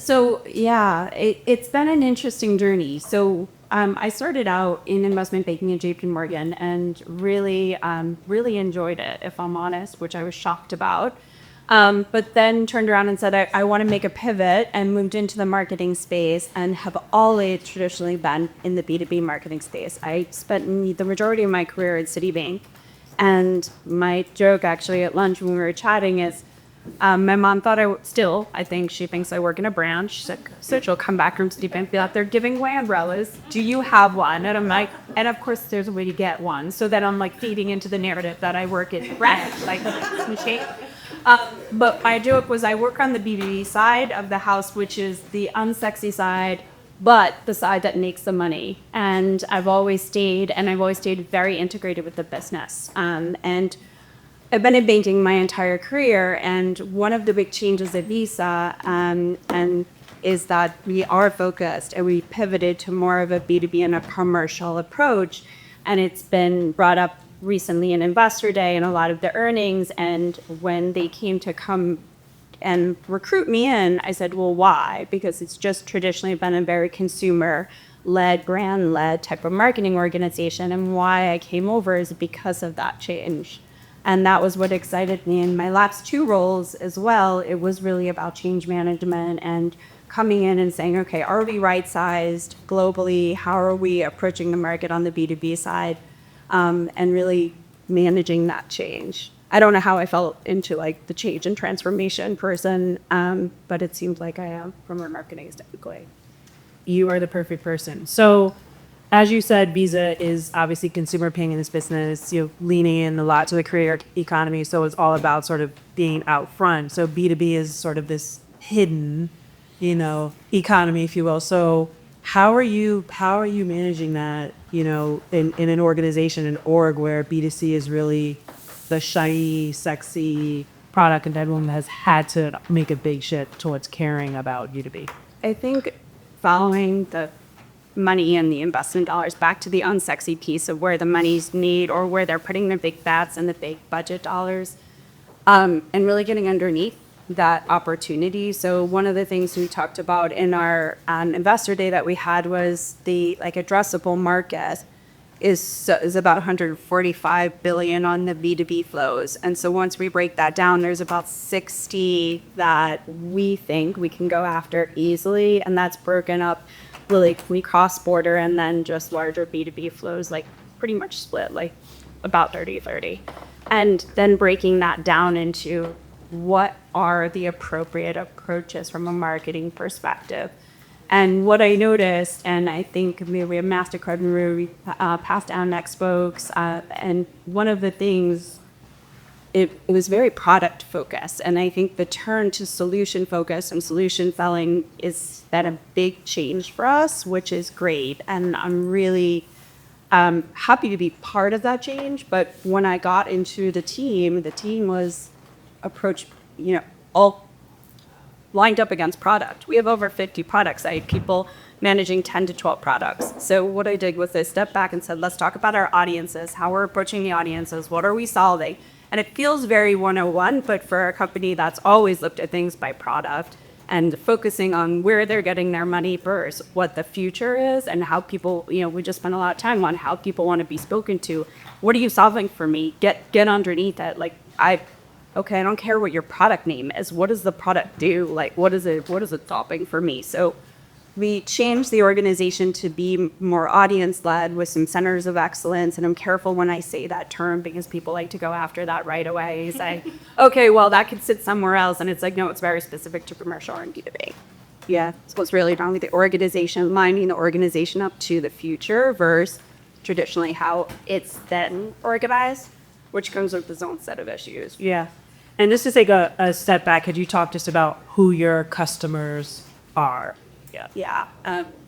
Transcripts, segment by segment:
So yeah, it's been an interesting journey. So I started out in investment banking at JP Morgan and really enjoyed it, if I'm honest, which I was shocked about. But then turned around and said, I want to make a pivot and moved into the marketing space and have always traditionally been in the B2B marketing space. I spent the majority of my career at Citibank. And my joke actually at lunch when we were chatting is, my mom thought I think she thinks I work in a branch. She's like, so she'll come back from Steve and be out there giving away umbrellas. Do you have one? And I'm like, and of course there's a way to get one. So then I'm like feeding into the narrative that I work in a branch, like machine. But my joke was I work on the B2B side of the house, which is the unsexy side, but the side that makes the money. And I've always stayed very integrated with the business. And I've been in banking my entire career, and one of the big changes at Visa and is that we are focused and we pivoted to more of a B2B and a commercial approach. And it's been brought up recently in Investor Day and a lot of the earnings. And when they came to come and recruit me in, I said, well, why? Because it's just traditionally been a very consumer-led, brand-led type of marketing organization. And why I came over is because of that change. And that was what excited me. In my last two roles as well, it was really about change management and coming in and saying, okay, are we right-sized globally? How are we approaching the market on the B2B side? And really managing that change. I don't know how I fell into like the change and transformation person, but it seems like I am from a marketing standpoint. You are the perfect person. So, as you said, Visa is obviously consumer paying in this business, leaning in a lot to the creator economy. So it's all about sort of being out front. So B2B is sort of this hidden, economy, if you will. So how are you managing that, in an organization, an org where B2C is really the shiny, sexy product and everyone has had to make a big shift towards caring about B2B? I think following the money and the investment dollars back to the unsexy piece of where the money's need or where they're putting their big bets and the big budget dollars, and really getting underneath that opportunity. So one of the things we talked about in our investor day that we had was the addressable market is about 145 billion on the B2B flows. And so once we break that down, there's about 60 that we think we can go after easily. And that's broken up really cross-border and then just larger B2B flows, pretty much split, about 30-30. And then breaking that down into what are the appropriate approaches from a marketing perspective. And what I noticed, and I think we have Mastercard and we passed down next spokes, and one of the things, it was very product focused. And I think the turn to solution focus and solution selling is that a big change for us, which is great. And I'm really happy to be part of that change. But when I got into the team was approached, all lined up against product. We have over 50 products. I had people managing 10 to 12 products. So what I did was I stepped back and said, let's talk about our audiences, how we're approaching the audiences, what are we solving? And it feels very 101, but for a company that's always looked at things by product and focusing on where they're getting their money first, what the future is, and how people, we just spent a lot of time on how people want to be spoken to. What are you solving for me? Get underneath it. Okay, I don't care what your product name is. What does the product do? What is it solving for me? So we changed the organization to be more audience-led with some centers of excellence. And I'm careful when I say that term because people like to go after that right away. Say, okay, well, that could sit somewhere else. And it's no, it's very specific to commercial and B2B. Yeah, so it's really wrong with the organization, lining the organization up to the future versus traditionally how it's then organized, which comes with its own set of issues. Yeah. And just to take a step back, could you talk just about who your customers are? Yeah,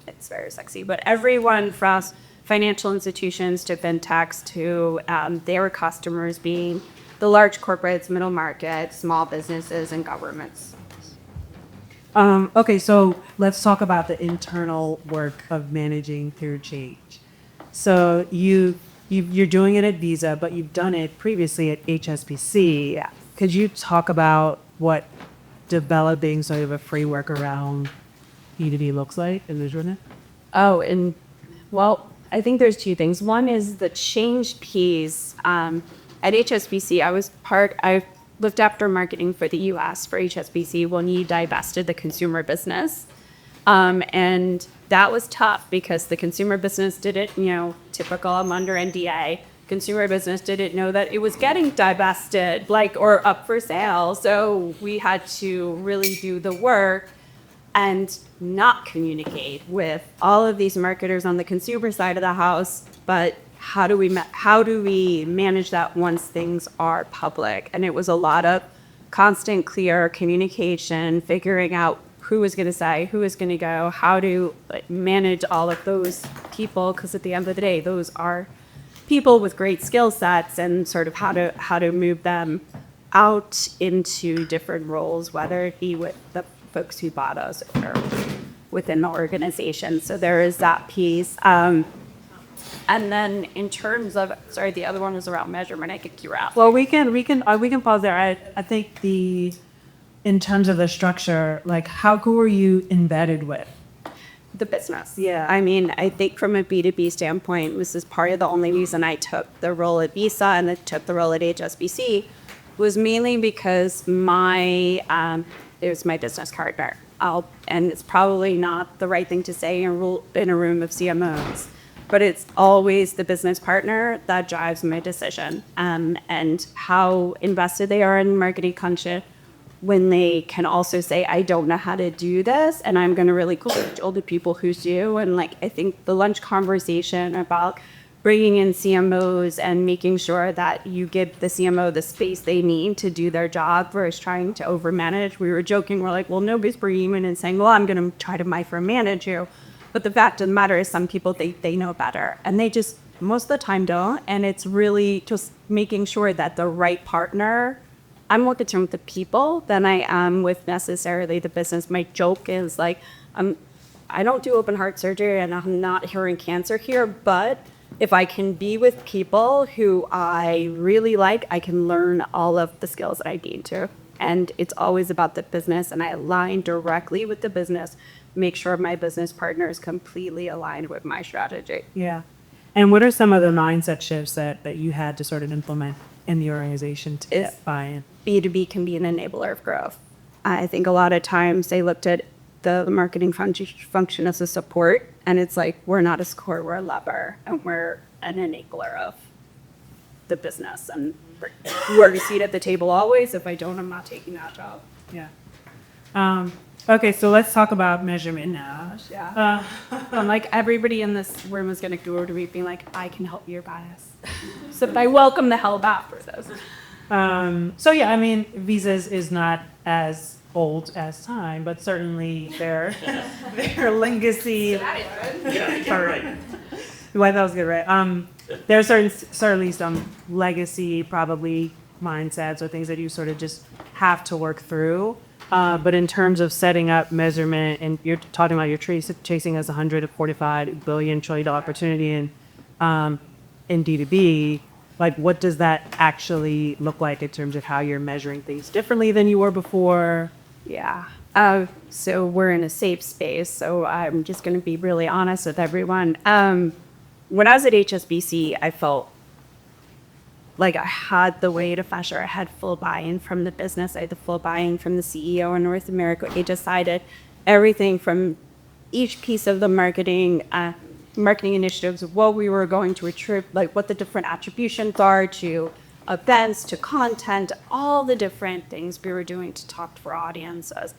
it's very sexy. But everyone from financial institutions to fintechs to their customers being the large corporates, middle market, small businesses, and governments. Okay, so let's talk about the internal work of managing through change. So you're doing it at Visa, but you've done it previously at HSBC. Yeah. Could you talk about what developing sort of a framework around B2B looks like in measurement? Oh, and well, I think there's two things. One is the change piece. At HSBC, I looked after marketing for the US for HSBC when you divested the consumer business. And that was tough because the consumer business didn't, typical, I'm under NDA. Consumer business didn't know that it was getting divested, or up for sale. So we had to really do the work and not communicate with all of these marketers on the consumer side of the house. But how do we manage that once things are public? And it was a lot of constant, clear communication, figuring out who was going to say, who was going to go, how to manage all of those people, because at the end of the day, those are people with great skill sets, and sort of how to move them out into different roles, whether it be with the folks who bought us or within the organization. So there is that piece. And then in terms of, sorry, the other one was around measurement. I kicked you out. Well, we can pause there. I think in terms of the structure, who are you embedded with? The business. Yeah. I mean, I think from a B2B standpoint, this is part of the only reason I took the role at Visa and I took the role at HSBC was mainly because it was my business partner. And it's probably not the right thing to say in a room of CMOs, but it's always the business partner that drives my decision, and how invested they are in marketing content, when they can also say, I don't know how to do this, and I'm going to really coach all the people who do. And I think the lunch conversation about bringing in CMOs and making sure that you give the CMO the space they need to do their job versus trying to overmanage. We were joking, we're like, well, nobody's bringing in and saying, well, I'm going to try to micromanage you. But the fact of the matter is some people, they know better, and they just most of the time don't. And it's really just making sure that the right partner, I'm more concerned with the people than I am with necessarily the business. My joke is I don't do open heart surgery and I'm not hearing cancer here, but if I can be with people who I really like, I can learn all of the skills that I need to. And it's always about the business, and I align directly with the business, make sure my business partner is completely aligned with my strategy. Yeah. And what are some of the mindset shifts that you had to sort of implement in the organization to get buy-in? B2B can be an enabler of growth. I think a lot of times they looked at the marketing function as a support, and it's we're not a support, we're a lever, and we're an enabler of the business. And we're a seat at the table always. If I don't, I'm not taking that job. Yeah. Okay, so let's talk about measurement now. Yeah. Everybody in this room is going to go over to me being I can help your bias. So I welcome the hell back for those. Visa is not as old as time, but certainly their legacy. Yeah, all right. Well, that was good, right? There's certainly some legacy, probably mindsets or things that you sort of just have to work through. But in terms of setting up measurement, and you're talking about you're chasing as $145 billion trillion opportunity in D2B, what does that actually look like in terms of how you're measuring things differently than you were before? Yeah. So we're in a safe space. So I'm just going to be really honest with everyone. When I was at HSBC, I felt like I had the weight of pressure. I had full buy-in from the business. I had the full buy-in from the CEO in North America. He decided everything from each piece of the marketing initiatives, what we were going to attribute, what the different attributions are to events, to content, all the different things we were doing to talk to our audiences.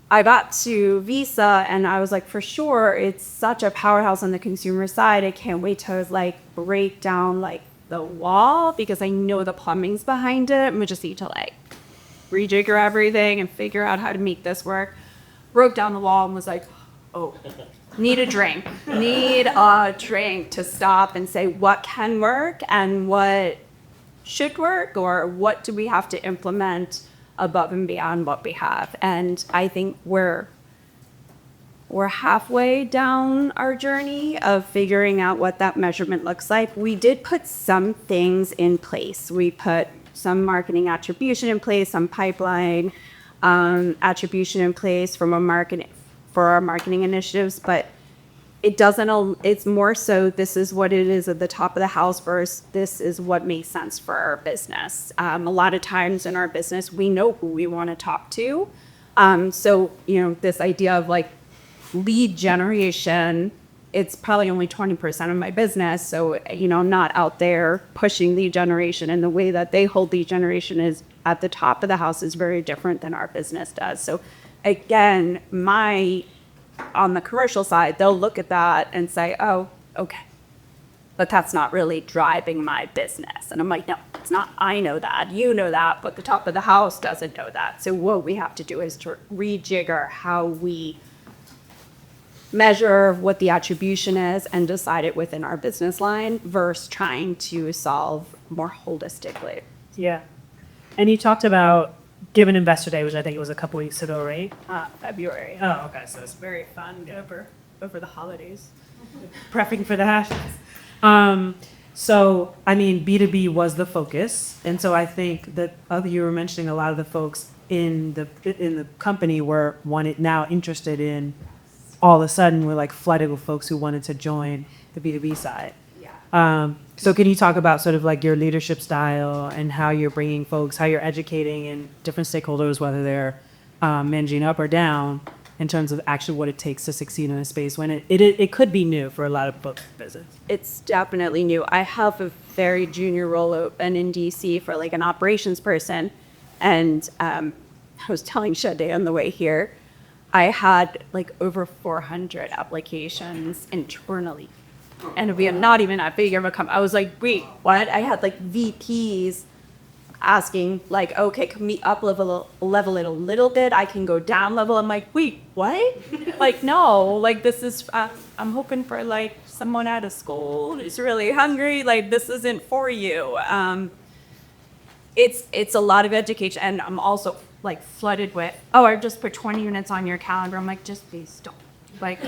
I got to Visa and I was for sure, it's such a powerhouse on the consumer side. I can't wait to break down the wall, because I know the plumbing's behind it. We just need to rejigger everything and figure out how to make this work. Broke down the wall and was oh, need a drink to stop and say what can work and what should work, or what do we have to implement above and beyond what we have. And I think we're halfway down our journey of figuring out what that measurement looks like. We did put some things in place. We put some marketing attribution in place, some pipeline attribution in place from for our marketing initiatives, but it doesn't, it's more so this is what it is at the top of the house versus this is what makes sense for our business. A lot of times in our business, we know who we want to talk to. So, this idea of like lead generation, it's probably only 20% of my business. So, I'm not out there pushing lead generation, and the way that they hold lead generation is at the top of the house is very different than our business does. So again, on the commercial side, they'll look at that and say, oh, okay, but that's not really driving my business. And I'm like, no, it's not. I know that, you know that, but the top of the house doesn't know that. So what we have to do is to rejigger how we measure what the attribution is and decide it within our business line versus trying to solve more holistically. Yeah. And you talked about Give an Investor Day, which I think it was a couple weeks ago, right? February. Oh, okay. So it's Very fun over the holidays. prepping for the hashes. So, I mean, B2B was the focus. And so I think that you were mentioning a lot of the folks in the company were now interested in, all of a sudden, we're like flooded with folks who wanted to join the B2B side. Yeah. So can you talk about sort of like your leadership style and how you're bringing folks, how you're educating and different stakeholders, whether they're managing up or down, in terms of actually what it takes to succeed in a space when it could be new for a lot of book business? It's definitely new. I have a very junior role open in DC for like an operations person. And I was telling Shade on the way here, I had like over 400 applications internally. And we had not even that big of a company. I was like, wait, what? I had like VPs asking like, okay, can we up level it a little bit? I can go down level. I'm like, wait, what? Like, no, like this is, I'm hoping for like someone out of school who's really hungry. Like this isn't for you. It's a lot of education. And I'm also like flooded with, oh, I've just put 20 minutes on your calendar. I'm like, just please don't. Like,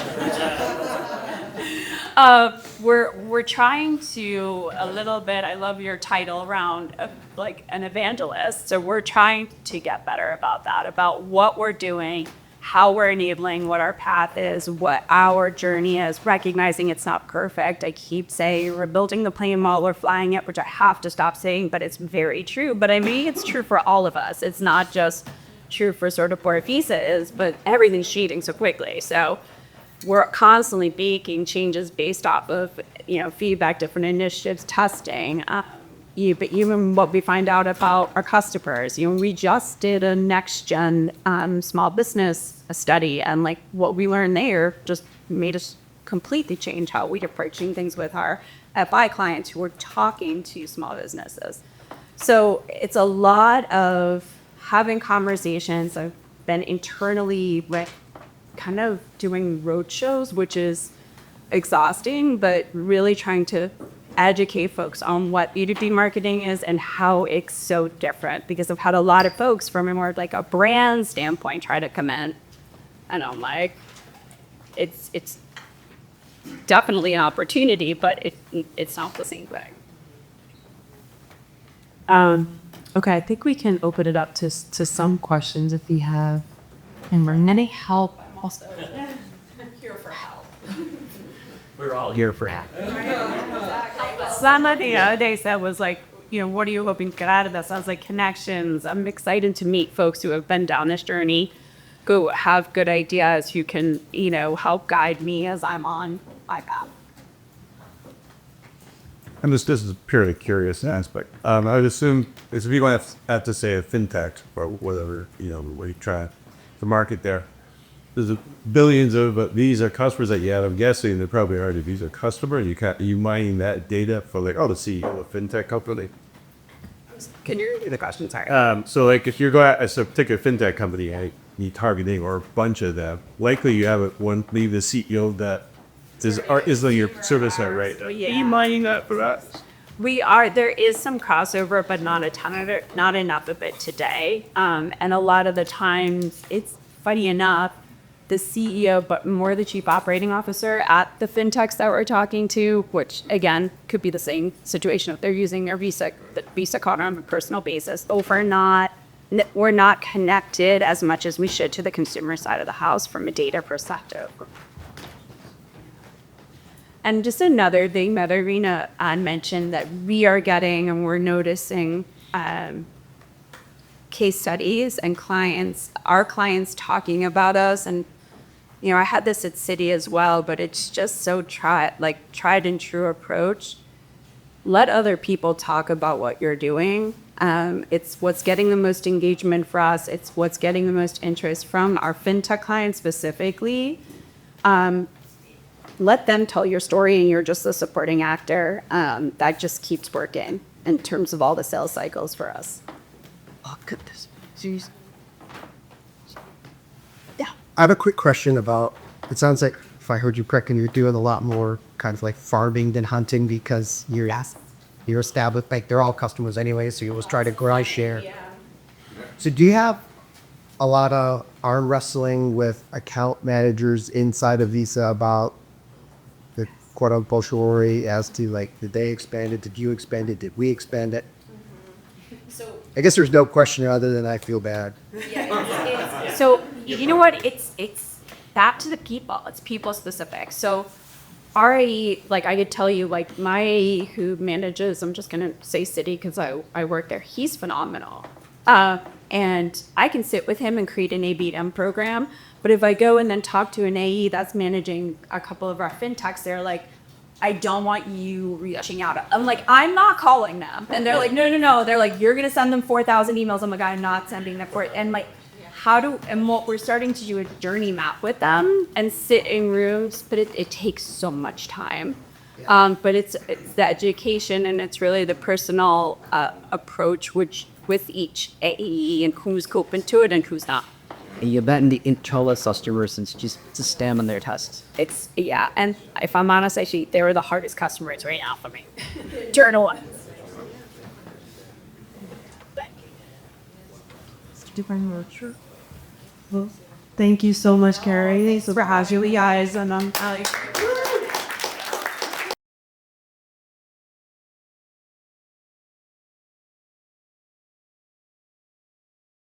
we're trying to a little bit. I love your title around like an evangelist. So we're trying to get better about that, about what we're doing, how we're enabling, what our path is, what our journey is, recognizing it's not perfect. I keep saying we're building the plane while we're flying it, which I have to stop saying, but it's very true. But I mean, it's true for all of us. It's not just true for sort of where Visa is, but everything's changing so quickly. So we're constantly making changes based off of, feedback, different initiatives, testing. But even what we find out about our customers, we just did a next gen small business study, and like what we learned there just made us completely change how we're approaching things with our FI clients who are talking to small businesses. So it's a lot of having conversations. I've been internally with kind of doing road shows, which is exhausting, but really trying to educate folks on what B2B marketing is and how it's so different, because I've had a lot of folks from a more like a brand standpoint try to come in, and I'm like, it's definitely an opportunity, but it's not the same thing. Okay, I think we can open it up to some questions if you have. And we're any help also. Here for help. We're all here for help. Somebody the other day said was like, what are you hoping to get out of this? I was like, connections. I'm excited to meet folks who have been down this journey, who have good ideas, who can, help guide me as I'm on my path. And this is a purely curious aspect. I would assume if you're going to have to say a fintech or whatever, what you try to market there, there's billions of Visa customers that you have. I'm guessing they're probably already Visa customer. You mining that data for like, the CEO of a fintech company. Can you repeat the question? Sorry. So like if you're going as a particular fintech company and you targeting or a bunch of them, likely you have maybe the CEO that is on your service side, right? Are you mining that for us? We are. There is some crossover, but not a ton of it, not enough of it today. And a lot of the times, it's funny enough, the CEO, but more the chief operating officer at the fintechs that we're talking to, which again could be the same situation if they're using their Visa card on a personal basis. Over not we're not connected as much as we should to the consumer side of the house from a data perspective. And just another thing that Irina mentioned that we are getting and we're noticing case studies and our clients talking about us. And, you know, I had this at Citi as well, but it's just so tried and true approach. Let other people talk about what you're doing. It's what's getting the most engagement for us. It's what's getting the most interest from our fintech clients specifically. Let them tell your story and you're just the supporting actor. That just keeps working in terms of all the sales cycles for us. Oh, goodness. Yeah. I have a quick question about, it sounds like, if I heard you correctly, you're doing a lot more kind of like farming than hunting because you're established, like they're all customers anyway, so you always try to grow share. Yeah. So do you have a lot of arm wrestling with account managers inside of Visa about the quote unquote story as to like, did they expand it? Did you expand it? Did we expand it? So I guess there's no question other than I feel bad. So you know what? It's back to the people. It's people specific. So our AE, like I could tell you, like my AE who manages, I'm just gonna say Citi because I work there. He's phenomenal, and I can sit with him and create an ABM program. But if I go and then talk to an AE that's managing a couple of our fintechs, they're like, I don't want you reaching out. I'm like, I'm not calling them. And they're like, no. They're like, you're going to send them 4,000 emails. I'm like, I'm not sending them and like, and what we're starting to do a journey map with them and sit in rooms, but it takes so much time. But it's the education and it's really the personal approach, which with each AE and who's coping to it and who's not. And you bet in the internal customers and just stem on their tests. Yeah, and if I'm honest, actually, they were the hardest customers right now for me. Journal ones. Thank you so much, Carrie. Thanks for having you guys. And